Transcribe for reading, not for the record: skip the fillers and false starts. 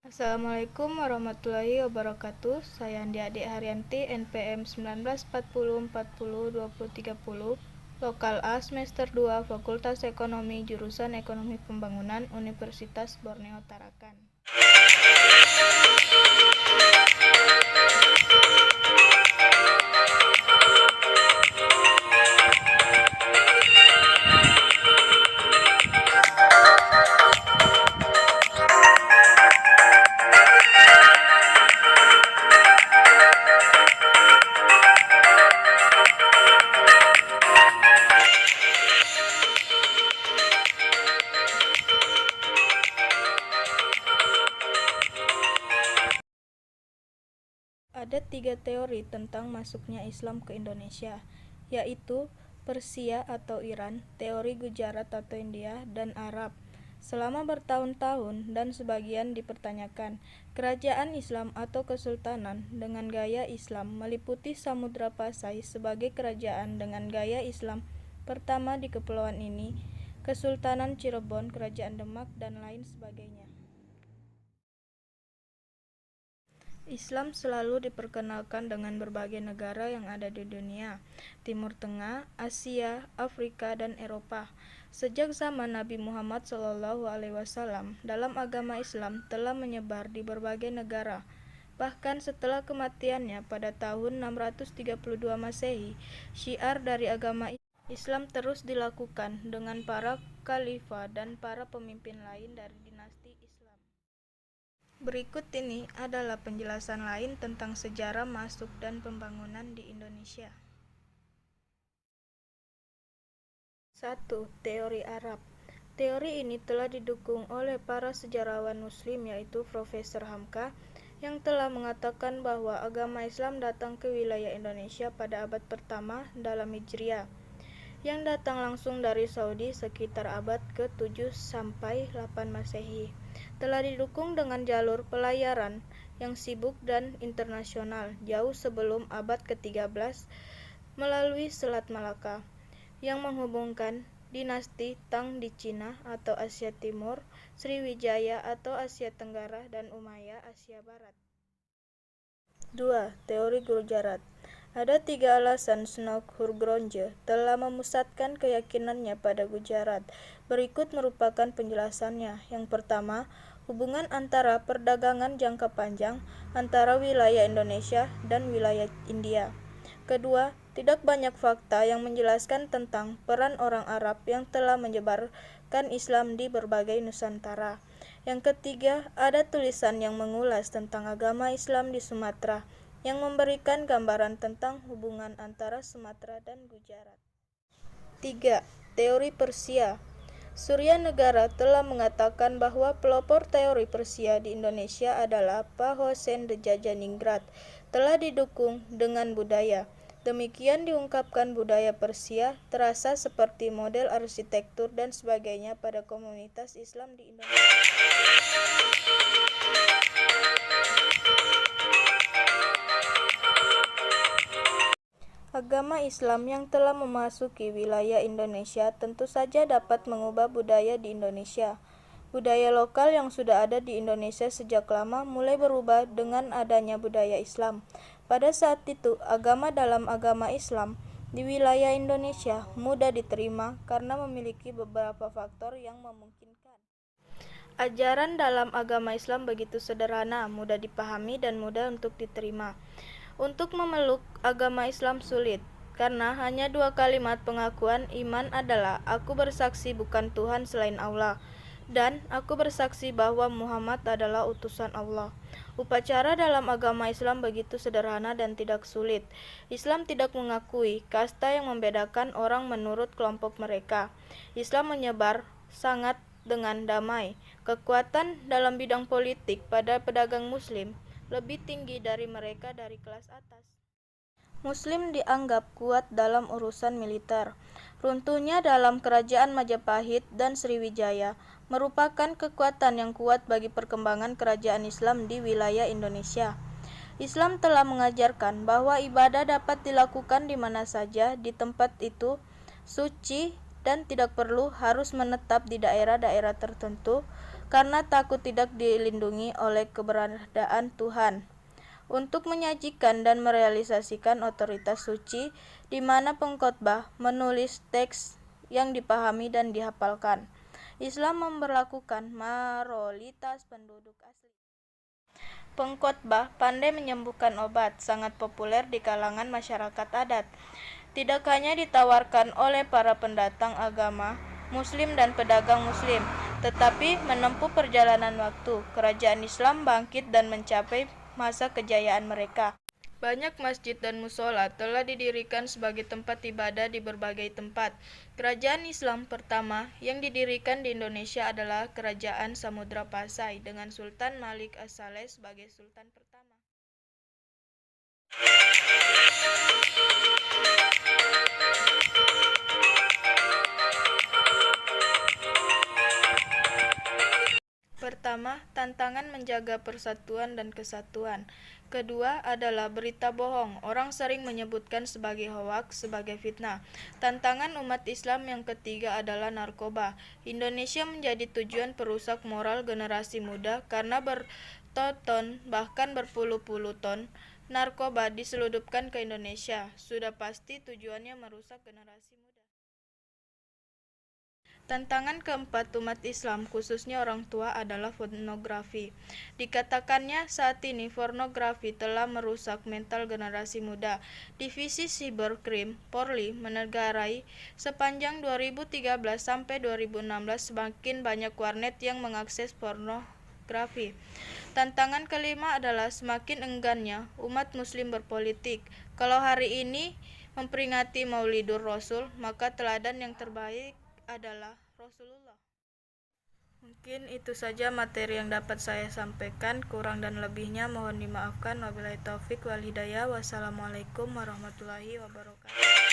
Assalamualaikum warahmatullahi wabarakatuh. Saya Andi Adik Haryanti, NPM 1940402030, Lokal A semester 2, Fakultas Ekonomi, Jurusan Ekonomi Pembangunan, Universitas Borneo Tarakan. Ada 3 teori tentang masuknya Islam ke Indonesia, yaitu Persia atau Iran, teori Gujarat atau India, dan Arab. Selama bertahun-tahun dan sebagian dipertanyakan, kerajaan Islam atau kesultanan dengan gaya Islam meliputi Samudra Pasai sebagai kerajaan dengan gaya Islam pertama di kepulauan ini, Kesultanan Cirebon, Kerajaan Demak, dan lain sebagainya. Islam selalu diperkenalkan dengan berbagai negara yang ada di dunia, Timur Tengah, Asia, Afrika, dan Eropa. Sejak zaman Nabi Muhammad SAW, dalam agama Islam telah menyebar di berbagai negara. Bahkan setelah kematiannya pada tahun 632 Masehi, syiar dari agama Islam terus dilakukan dengan para khalifah dan para pemimpin lain dari dinasti Islam. Berikut ini adalah penjelasan lain tentang sejarah masuk dan pembangunan di Indonesia. 1. Teori Arab. Teori ini telah didukung oleh para sejarawan Muslim yaitu Profesor Hamka yang telah mengatakan bahwa agama Islam datang ke wilayah Indonesia pada abad pertama dalam Hijriah, yang datang langsung dari Saudi sekitar abad ke-7 sampai 8 Masehi. Telah didukung dengan jalur pelayaran yang sibuk dan internasional jauh sebelum abad ke-13 melalui Selat Malaka yang menghubungkan dinasti Tang di Cina atau Asia Timur, Sriwijaya atau Asia Tenggara, dan Umayyah Asia Barat. 2. Teori Gujarat. Ada 3 alasan Snok Hurgronje telah memusatkan keyakinannya pada Gujarat. Berikut merupakan penjelasannya. Yang pertama, hubungan antara perdagangan jangka panjang antara wilayah Indonesia dan wilayah India. Kedua, tidak banyak fakta yang menjelaskan tentang peran orang Arab yang telah menyebarkan Islam di berbagai Nusantara. Yang ketiga, ada tulisan yang mengulas tentang agama Islam di Sumatera, yang memberikan gambaran tentang hubungan antara Sumatera dan Gujarat. 3. Teori Persia. Surya Negara telah mengatakan bahwa pelopor teori Persia di Indonesia adalah Pak Hosen de Jajaningrat, telah didukung dengan budaya. Demikian diungkapkan budaya Persia terasa seperti model arsitektur dan sebagainya pada komunitas Islam di Indonesia. Agama Islam yang telah memasuki wilayah Indonesia tentu saja dapat mengubah budaya di Indonesia. Budaya lokal yang sudah ada di Indonesia sejak lama mulai berubah dengan adanya budaya Islam. Pada saat itu, agama dalam agama Islam di wilayah Indonesia mudah diterima karena memiliki beberapa faktor yang memungkinkan. Ajaran dalam agama Islam begitu sederhana, mudah dipahami, dan mudah untuk diterima. Untuk memeluk agama Islam sulit, karena hanya 2 kalimat pengakuan iman adalah "Aku bersaksi bukan Tuhan selain Allah" dan "Aku bersaksi bahwa Muhammad adalah utusan Allah". Upacara dalam agama Islam begitu sederhana dan tidak sulit. Islam tidak mengakui kasta yang membedakan orang menurut kelompok mereka. Islam menyebar sangat dengan damai. Kekuatan dalam bidang politik pada pedagang Muslim lebih tinggi dari mereka dari kelas atas. Muslim dianggap kuat dalam urusan militer. Runtuhnya dalam kerajaan Majapahit dan Sriwijaya merupakan kekuatan yang kuat bagi perkembangan kerajaan Islam di wilayah Indonesia. Islam telah mengajarkan bahwa ibadah dapat dilakukan di mana saja di tempat itu suci dan tidak perlu harus menetap di daerah-daerah tertentu karena takut tidak dilindungi oleh keberadaan Tuhan. Untuk menyajikan dan merealisasikan otoritas suci, di mana pengkhotbah menulis teks yang dipahami dan dihafalkan. Islam memberlakukan mayoritas penduduk asli. Pengkhotbah pandai menyembuhkan obat, sangat populer di kalangan masyarakat adat. Tidak hanya ditawarkan oleh para pendatang agama Muslim dan pedagang Muslim, tetapi menempuh perjalanan waktu, kerajaan Islam bangkit dan mencapai masa kejayaan mereka. Banyak masjid dan musola telah didirikan sebagai tempat ibadah di berbagai tempat. Kerajaan Islam pertama yang didirikan di Indonesia adalah Kerajaan Samudra Pasai dengan Sultan Malik As-Saleh sebagai sultan pertama. Pertama, tantangan menjaga persatuan dan kesatuan. Kedua adalah berita bohong. Orang sering menyebutkan sebagai hoaks, sebagai fitnah. Tantangan umat Islam yang ketiga adalah narkoba. Indonesia menjadi tujuan perusak moral generasi muda karena berton, bahkan berpuluh-puluh ton narkoba diseludupkan ke Indonesia. Sudah pasti tujuannya merusak generasi muda. Tantangan keempat umat Islam, khususnya orang tua, adalah pornografi. Dikatakannya saat ini pornografi telah merusak mental generasi muda. Divisi Cybercrime Polri menegarai sepanjang 2013 sampai 2016 semakin banyak warnet yang mengakses pornografi. Tantangan kelima adalah semakin enggannya umat muslim berpolitik. Kalau hari ini memperingati Maulidur Rasul, maka teladan yang terbaik adalah Rasulullah. Mungkin itu saja materi yang dapat saya sampaikan. Kurang dan lebihnya mohon dimaafkan. Wabillahi taufik wal hidayah. Wassalamualaikum warahmatullahi wabarakatuh.